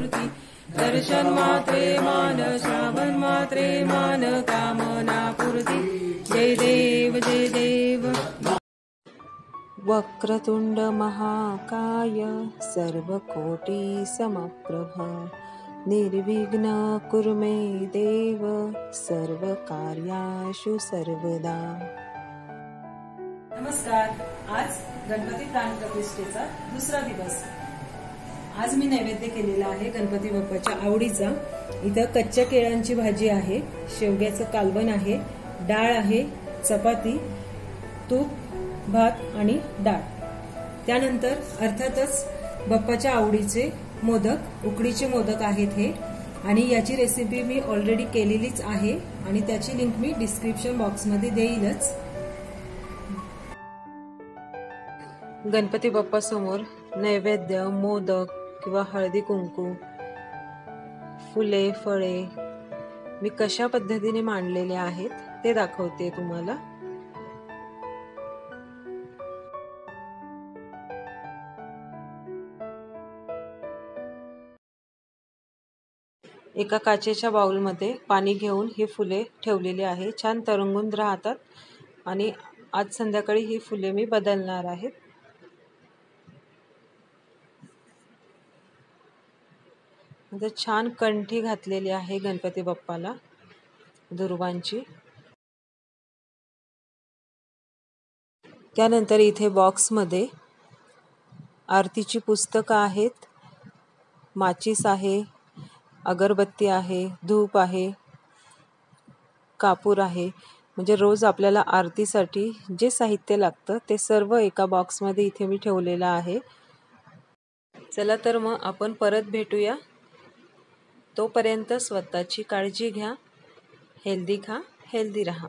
पूर्ती। दर्शन मात्रे मान श्रावण मात्रे मान कामना पूर्ती। जय देव जय देव। वक्रतुंड महाकाय सर्वकोटि समप्रभ निर्विघ्न कुरु मे देव सर्वकार्याशु सर्वदा। नमस्कार। आज गणपती प्राण प्रतिष्ठेचा दुसरा दिवस। आज मी नैवेद्य केलेला आहे गणपती बाप्पाच्या आवडीचा। इथं कच्च्या केळ्यांची भाजी आहे, शेवग्याचं कालवण आहे, डाळ आहे, चपाती, तूप, भात आणि डाळ। त्यानंतर अर्थातच बाप्पाच्या आवडीचे मोदक, उकडीचे मोदक आहेत हे, आणि याची रेसिपी मी ऑलरेडी केलेलीच आहे आणि त्याची लिंक मी डिस्क्रिप्शन बॉक्समध्ये देईलच। गणपती बाप्पा समोर नैवेद्य, मोदक किंवा हळदी कुंकू, फुले, फळे मी कशा पद्धतीने मांडलेले आहेत ते दाखवते तुम्हाला। एका काचेच्या बाउलमध्ये पाणी घेऊन ही फुले ठेवलेली आहे, छान तरंगून राहतात आणि आज संध्याकाळी ही फुले मी बदलणार आहेत। आता छान कंठी घातलेली आहे गणपती बाप्पाला दुर्वांची। त्यानंतर इथे बॉक्समध्ये आरतीची पुस्तकं आहेत, माचीस आहे, अगरबत्ती आहे, धूप आहे, कापूर आहे, म्हणजे रोज आपल्याला आरतीसाठी जे साहित्य लागतं ते सर्व एका बॉक्समध्ये इथे मी ठेवलेलं आहे। चला तर मग आपण परत भेटूया। तोपर्यंत स्वतःची काळजी घ्या, हेल्दी खा, हेल्दी राहा।